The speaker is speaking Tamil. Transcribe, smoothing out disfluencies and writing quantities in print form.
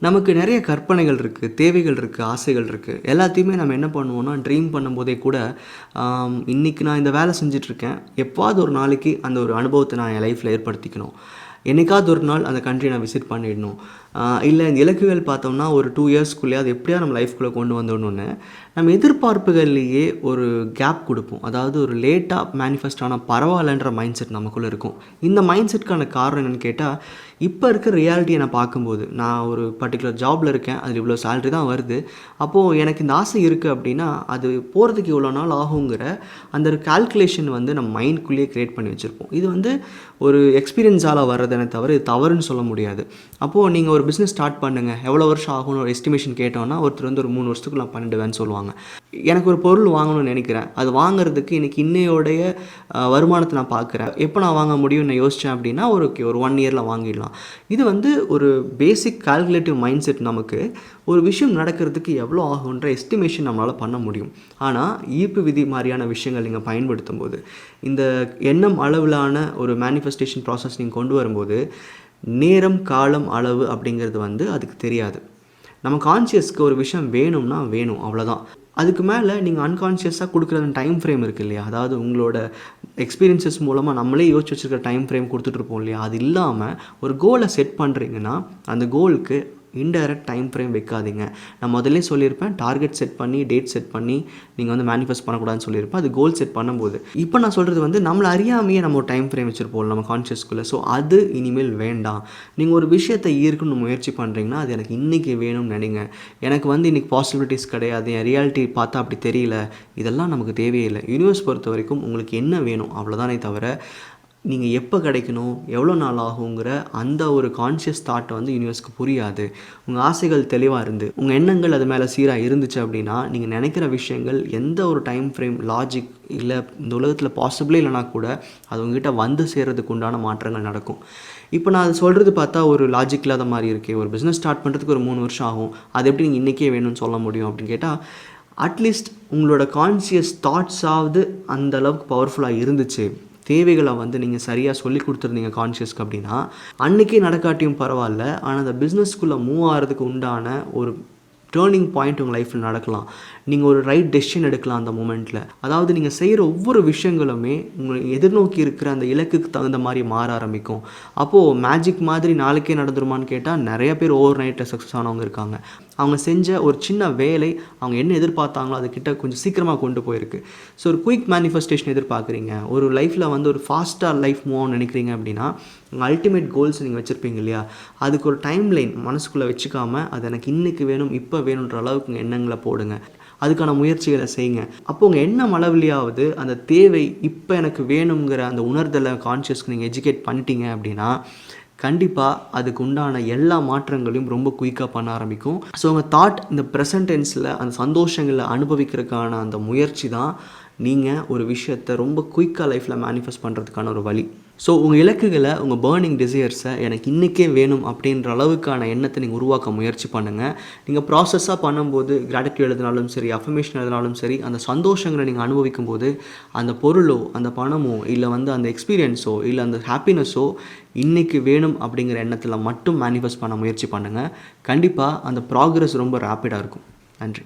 நமக்கு நிறைய கற்பனைகள் இருக்குது, தேவைகள் இருக்குது, ஆசைகள் இருக்குது. எல்லாத்தையுமே நம்ம என்ன பண்ணுவோம்னா ட்ரீம் பண்ணும்போதே கூட இன்றைக்கி நான் இந்த வேலை செஞ்சிட்ருக்கேன், எப்பாவது ஒரு நாளைக்கு அந்த ஒரு அனுபவத்தை நான் என் லைஃப்பில் ஏற்படுத்திக்கணும், என்றைக்காவது ஒரு நாள் அந்த கண்ட்ரியை நான் விசிட் பண்ணிடணும், இல்லை இந்த இலக்குகள் பார்த்தோம்னா ஒரு 2 இயர்ஸ்க்குள்ளே அது எப்படியா நம்ம லைஃப்குள்ளே கொண்டு வந்துடணுன்னு நம்ம எதிர்பார்ப்புகள்லேயே ஒரு கேப் கொடுப்போம். அதாவது ஒரு லேட்டாக மேனிஃபெஸ்ட் ஆனால் பரவாயில்லன்ற மைண்ட் செட் நமக்குள்ளே இருக்கும். இந்த மைண்ட் செட்க்கான காரணம் என்னென்னு கேட்டால், இப்போ இருக்க ரியாலிட்டியை நான் பார்க்கும்போது, நான் ஒரு பர்டிகுலர் ஜாபில் இருக்கேன், அதில் இவ்வளோ சேலரி தான் வருது, அப்போது எனக்கு இந்த ஆசை இருக்குது அப்படின்னா அது போகிறதுக்கு இவ்வளோ நாள் ஆகுங்கிற அந்த ஒரு கால்குலேஷன் வந்து நம்ம மைண்ட்குள்ளேயே க்ரியேட் பண்ணி வச்சுருப்போம். இது வந்து ஒரு எக்ஸ்பீரியன்ஸால் வர்றதுனே தவிர இது தவறுன்னு சொல்ல முடியாது. அப்போது நீங்கள் ஒரு பிஸ்னஸ் ஸ்டார்ட் பண்ணுங்கள், எவ்வளோ வருஷம் ஆகும்னு ஒரு எஸ்டிமேஷன் கேட்டோன்னா ஒருத்தர் வந்து ஒரு 3 வருஷத்துக்கு நான் பண்ணிடுவேன்னு சொல்லுவாங்க. எனக்கு ஒரு பொருள் வாங்கணும்னு நினைக்கிறேன், அது வாங்குறதுக்கு எனக்கு இன்னையோடைய வருமானத்தை நான் பார்க்குறேன், எப்போ நான் வாங்க முடியும்னு நான் யோசித்தேன் அப்படின்னா ஒரு 1 இயரில் வாங்கிடலாம். இது வந்து ஒரு பேசிக் கால்குலேட்டிவ் மைண்ட் செட். நமக்கு ஒரு விஷயம் நடக்கிறதுக்கு எவ்வளோ ஆகுன்ற எஸ்டிமேஷன் நம்மளால் பண்ண முடியும். ஆனால் ஈர்ப்பு விதி மாதிரியான விஷயங்கள் நீங்கள் பயன்படுத்தும் போது, இந்த எண்ணம் அளவிலான ஒரு மேனிஃபெஸ்டேஷன் ப்ராசஸ் நீங்கள் கொண்டு வரும்போது, நேரம், காலம், அளவு அப்படிங்கிறது வந்து அதுக்கு தெரியாது. நம்ம கான்ஷியஸ்க்கு ஒரு விஷயம் வேணும்னா வேணும், அவ்வளோதான். அதுக்கு மேலே நீங்கள் அன்கான்ஷியஸாக கொடுக்குற டைம் ஃப்ரேம் இருக்குது இல்லையா, அதாவது உங்களோட எக்ஸ்பீரியன்ஸஸ் மூலமாக நம்மளே யோசிச்சு வச்சுருக்க டைம் ஃப்ரேம் கொடுத்துட்ருப்போம் இல்லையா, அது இல்லாமல் ஒரு கோலை செட் பண்ணுறீங்கன்னா அந்த கோலுக்கு இன்டைரக்ட் டைம் ஃப்ரேம் வைக்காதீங்க. நான் முதல்ல சொல்லியிருப்பேன், டார்கெட் செட் பண்ணி டேட் செட் பண்ணி நீங்கள் வந்து மேனிஃபெஸ்ட் பண்ணக்கூடாதுன்னு சொல்லியிருப்பேன். அது கோல் செட் பண்ணும்போது இப்போ நான் சொல்கிறது வந்து நம்மளை அறியாமையே நம்ம ஒரு டைம் ஃப்ரேம் வச்சுருப்போம் நம்ம கான்ஷியஸ்குள்ளே. ஸோ அது இனிமேல் வேண்டாம். நீங்கள் ஒரு விஷயத்தை ஈர்க்கணும்னு முயற்சி பண்ணுறீங்கன்னா அது எனக்கு இன்றைக்கி வேணும்னு நினைங்க. எனக்கு வந்து இன்றைக்கி பாசிபிலிட்டிஸ் கிடையாது, என் ரியாலிட்டி பார்த்தா அப்படி தெரியல, இதெல்லாம் நமக்கு தேவையில்லை. யூனிவர்ஸ் பொறுத்த வரைக்கும் உங்களுக்கு என்ன வேணும் அவ்வளோதானே தவிர நீங்கள் எப்போ கிடைக்கணும், எவ்வளோ நாள் ஆகுங்கிற அந்த ஒரு கான்ஷியஸ் தாட்டை வந்து யூனிவர்ஸ்க்கு புரியாது. உங்கள் ஆசைகள் தெளிவாக இருந்து உங்கள் எண்ணங்கள் அது மேலே சீராக இருந்துச்சு அப்படின்னா நீங்கள் நினைக்கிற விஷயங்கள் எந்த ஒரு டைம் ஃப்ரேம் லாஜிக் இல்லை இந்த உலகத்தில் பாசிபிளே இல்லைனா கூட அது உங்ககிட்ட வந்து சேர்கிறதுக்கு உண்டான மாற்றங்கள் நடக்கும். இப்போ நான் அது சொல்கிறது பார்த்தா ஒரு லாஜிக் இல்லாத மாதிரி இருக்கே, ஒரு பிஸ்னஸ் ஸ்டார்ட் பண்ணுறதுக்கு ஒரு 3 வருஷம் ஆகும், அது எப்படி நீங்கள் இன்றைக்கே வேணும்னு சொல்ல முடியும் அப்படின்னு கேட்டால், அட்லீஸ்ட் உங்களோட கான்ஷியஸ் தாட்ஸாவது அந்த அளவுக்கு பவர்ஃபுல்லாக இருந்துச்சு, தேவைகளை வந்து நீங்கள் சரியாக சொல்லி கொடுத்துருந்தீங்க கான்ஷியஸ்க்கு அப்படின்னா அன்றைக்கே நடக்காட்டியும் பரவாயில்ல, ஆனால் அந்த பிஸ்னஸ்க்குள்ளே மூவ் ஆகிறதுக்கு உண்டான ஒரு டேர்னிங் பாயிண்ட் உங்கள் லைஃப்பில் நடக்கலாம். நீங்கள் ஒரு ரைட் டெசிஷன் எடுக்கலாம் அந்த மூமெண்ட்டில். அதாவது நீங்கள் செய்கிற ஒவ்வொரு விஷயங்களுமே உங்களை எதிர்நோக்கி இருக்கிற அந்த இலக்குக்கு தகுந்த மாதிரி மாற ஆரம்பிக்கும். அப்போது மேஜிக் மாதிரி நாளைக்கே நடந்துருமான்னு கேட்டால் நிறைய பேர் ஓவர் நைட்டில் சக்ஸஸ் ஆனவங்க இருக்காங்க. அவங்க செஞ்ச ஒரு சின்ன வேலை அவங்க என்ன எதிர்பார்த்தாங்களோ அதுக்கிட்ட கொஞ்சம் சீக்கிரமாக கொண்டு போயிருக்கு. ஸோ ஒரு குயிக் மேனிஃபெஸ்டேஷன் எதிர்பார்க்குறீங்க, ஒரு லைஃப்பில் வந்து ஒரு ஃபாஸ்ட்டாக லைஃப் மூவ் ஆகணும்னு நினைக்கிறீங்க அப்படின்னா உங்கள் அல்டிமேட் கோல்ஸ் நீங்கள் வச்சுருப்பீங்க இல்லையா, அதுக்கு ஒரு டைம் லைன் மனசுக்குள்ளே வச்சுக்காமல் அது எனக்கு இன்றைக்கி வேணும், இப்போ வேணுன்ற அளவுக்கு எண்ணங்களை போடுங்க, அதுக்கான முயற்சிகளை செய்யுங்க. அப்போ உங்கள் எண்ணம் அளவுலையாவது அந்த தேவை இப்போ எனக்கு வேணுங்கிற அந்த உணர்தலை கான்ஷியஸ்க்கு நீங்கள் எஜுகேட் பண்ணிட்டீங்க அப்படின்னா கண்டிப்பாக அதுக்கு உண்டான எல்லா மாற்றங்களையும் ரொம்ப குயிக்காக பண்ண ஆரம்பிக்கும். ஸோ உங்கள் தாட் இந்த ப்ரெசன்ட் டென்ஸில் அந்த சந்தோஷங்களை அனுபவிக்கிறதுக்கான அந்த முயற்சி தான் நீங்கள் ஒரு விஷயத்தை ரொம்ப குயிக்காக லைஃப்பில் மேனிஃபெஸ்ட் பண்ணுறதுக்கான ஒரு வழி. ஸோ உங்கள் இலக்குகளை, உங்கள் பேர்னிங் டிசையர்ஸை எனக்கு இன்றைக்கே வேணும் அப்படின்ற அளவுக்கான எண்ணத்தை நீங்கள் உருவாக்க முயற்சி பண்ணுங்கள். நீங்கள் ப்ராசஸாக பண்ணும்போது கிராட்டிட்யூட் எழுதினாலும் சரி, அஃபர்மேஷன் எழுதினாலும் சரி, அந்த சந்தோஷங்களை நீங்கள் அனுபவிக்கும் போது அந்த பொருளோ அந்த பணமோ இல்லை வந்து அந்த எக்ஸ்பீரியன்ஸோ இல்லை அந்த ஹாப்பினஸோ இன்றைக்கி வேணும் அப்படிங்கிற எண்ணத்தில் மட்டும் மேனிஃபெஸ்ட் பண்ண முயற்சி பண்ணுங்கள். கண்டிப்பாக அந்த ப்ராக்ரஸ் ரொம்ப ரேப்பிடாக இருக்கும். நன்றி.